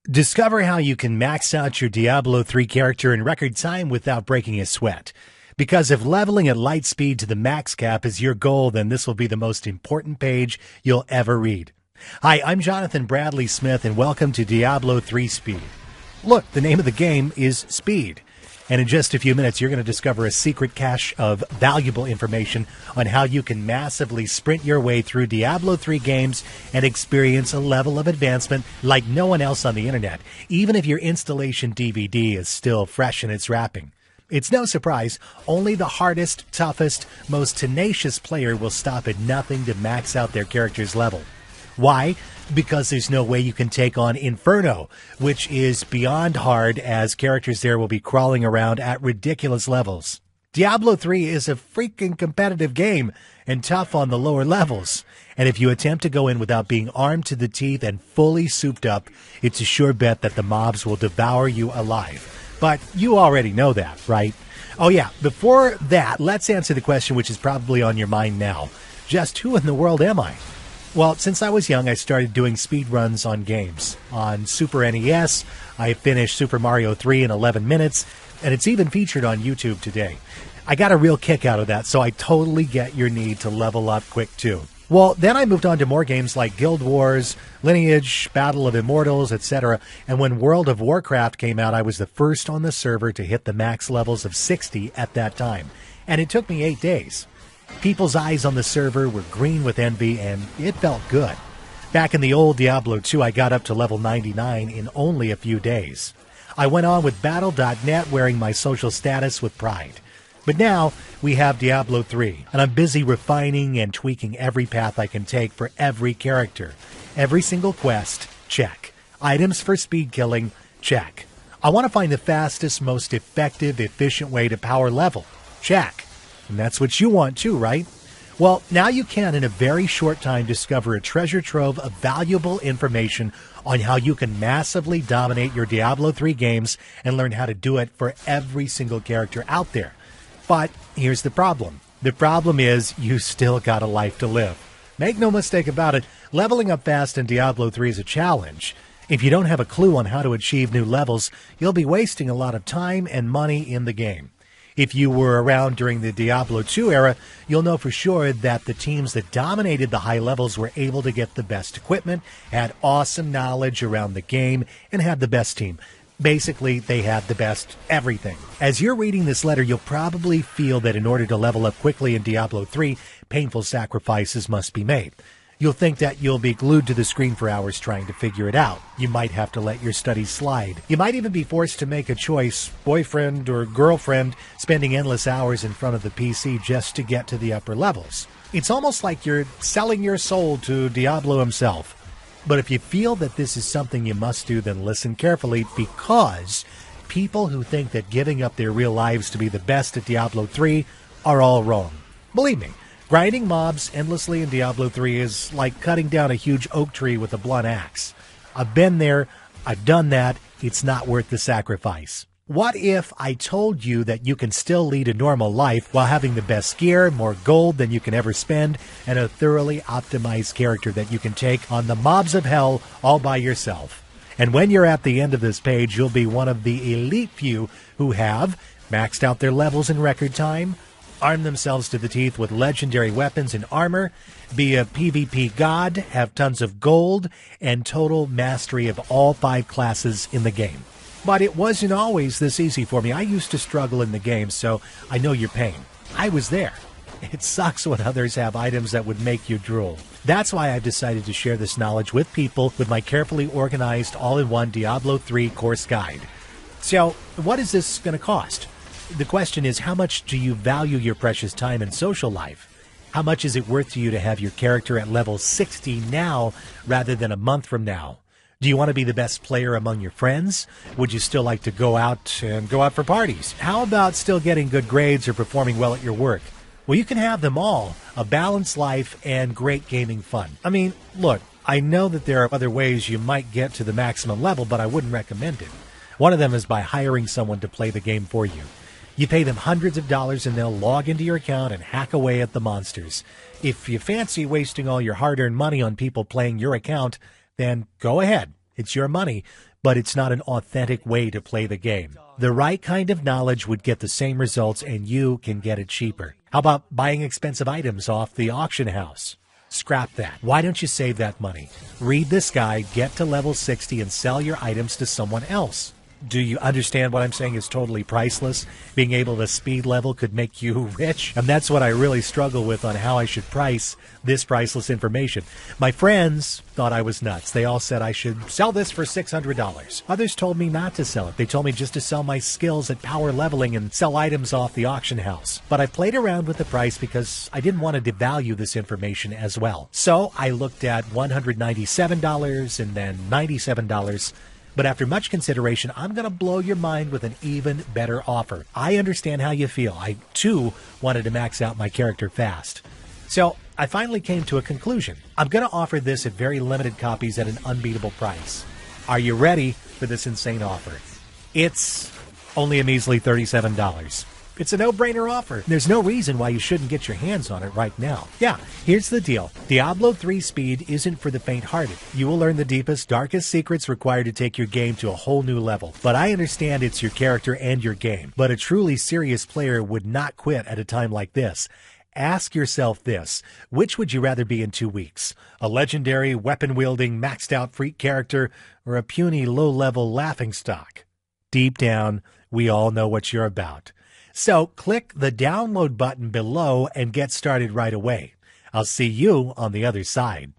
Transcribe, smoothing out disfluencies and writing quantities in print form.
Discover how you can max out your Diablo 3 character in record time without breaking a sweat. Because if leveling at light speed to the max cap is your goal, then this will be the most important page you'll ever read. Hi, I'm Jonathan Bradley Smith, and welcome to Diablo 3 Speed. Look, the name of the game is Speed. And in just a few minutes, you're going to discover a secret cache of valuable information on how you can massively sprint your way through Diablo 3 games and experience a level of advancement like no one else on the internet, even if your installation DVD is still fresh in its wrapping. It's no surprise, only the hardest, toughest, most tenacious player will stop at nothing to max out their character's level. Why? Because there's no way you can take on Inferno, which is beyond hard, as characters there will be crawling around at ridiculous levels. Diablo 3 is a freaking competitive game and tough on the lower levels. And if you attempt to go in without being armed to the teeth and fully souped up, it's a sure bet that the mobs will devour you alive. But you already know that, right? Oh yeah, before that, let's answer the question which is probably on your mind now. Just who in the world am I? Well, since I was young, I started doing speed runs on games. On Super NES, I finished Super Mario 3 in 11 minutes, and it's even featured on YouTube today. I got a real kick out of that, so I totally get your need to level up quick too. Well, then I moved on to more games like Guild Wars, Lineage, Battle of Immortals, etc. And when World of Warcraft came out, I was the first on the server to hit the max levels of 60 at that time. And it took me 8 days. People's eyes on the server were green with envy, and it felt good. Back in the old Diablo 2, I got up to level 99 in only a few days. I went on with Battle.net wearing my social status with pride. But now we have Diablo 3, and I'm busy refining and tweaking every path I can take for every character. Every single quest, check. Items for speed killing, check. I want to find the fastest, most effective, efficient way to power level, check. And that's what you want too, right? Well, now you can, in a very short time, discover a treasure trove of valuable information on how you can massively dominate your Diablo 3 games and learn how to do it for every single character out there. But here's the problem. The problem is you still got a life to live. Make no mistake about it, leveling up fast in Diablo 3 is a challenge. If you don't have a clue on how to achieve new levels, you'll be wasting a lot of time and money in the game. If you were around during the Diablo 2 era, you'll know for sure that the teams that dominated the high levels were able to get the best equipment, had awesome knowledge around the game, and had the best team. Basically, they had the best everything. As you're reading this letter, you'll probably feel that in order to level up quickly in Diablo 3, painful sacrifices must be made. You'll think that you'll be glued to the screen for hours trying to figure it out. You might have to let your studies slide. You might even be forced to make a choice, boyfriend or girlfriend, spending endless hours in front of the PC just to get to the upper levels. It's almost like you're selling your soul to Diablo himself. But if you feel that this is something you must do, then listen carefully, because people who think that giving up their real lives to be the best at Diablo 3 are all wrong. Believe me. Grinding mobs endlessly in Diablo 3 is like cutting down a huge oak tree with a blunt axe. I've been there, I've done that, it's not worth the sacrifice. What if I told you that you can still lead a normal life while having the best gear, more gold than you can ever spend, and a thoroughly optimized character that you can take on the mobs of hell all by yourself? And when you're at the end of this page, you'll be one of the elite few who have maxed out their levels in record time, arm themselves to the teeth with legendary weapons and armor, be a PvP god, have tons of gold, and total mastery of all 5 classes in the game. But it wasn't always this easy for me. I used to struggle in the game, so I know your pain. I was there. It sucks when others have items that would make you drool. That's why I've decided to share this knowledge with people with my carefully organized all-in-one Diablo 3 course guide. So, what is this going to cost? The question is, how much do you value your precious time and social life? How much is it worth to you to have your character at level 60 now rather than a month from now? Do you want to be the best player among your friends? Would you still like to go out for parties? How about still getting good grades or performing well at your work? Well, you can have them all, a balanced life and great gaming fun. I mean, look, I know that there are other ways you might get to the maximum level, but I wouldn't recommend it. One of them is by hiring someone to play the game for you. You pay them hundreds of dollars and they'll log into your account and hack away at the monsters. If you fancy wasting all your hard-earned money on people playing your account, then go ahead. It's your money, but it's not an authentic way to play the game. The right kind of knowledge would get the same results, and you can get it cheaper. How about buying expensive items off the auction house? Scrap that. Why don't you save that money? Read this guide, get to level 60, and sell your items to someone else. Do you understand what I'm saying is totally priceless? Being able to speed level could make you rich. And that's what I really struggle with on how I should price this priceless information. My friends thought I was nuts. They all said I should sell this for $600. Others told me not to sell it. They told me just to sell my skills at power leveling and sell items off the auction house. But I played around with the price because I didn't want to devalue this information as well. So I looked at $197 and then $97. But after much consideration, I'm going to blow your mind with an even better offer. I understand how you feel. I, too, wanted to max out my character fast. So I finally came to a conclusion. I'm going to offer this at very limited copies at an unbeatable price. Are you ready for this insane offer? It's only a measly $37. It's a no-brainer offer. There's no reason why you shouldn't get your hands on it right now. Yeah, here's the deal. Diablo 3 Speed isn't for the faint-hearted. You will learn the deepest, darkest secrets required to take your game to a whole new level. But I understand it's your character and your game. But a truly serious player would not quit at a time like this. Ask yourself this: which would you rather be in 2 weeks? A legendary, weapon-wielding, maxed-out freak character, or a puny, low-level laughingstock? Deep down, we all know what you're about. So click the download button below and get started right away. I'll see you on the other side.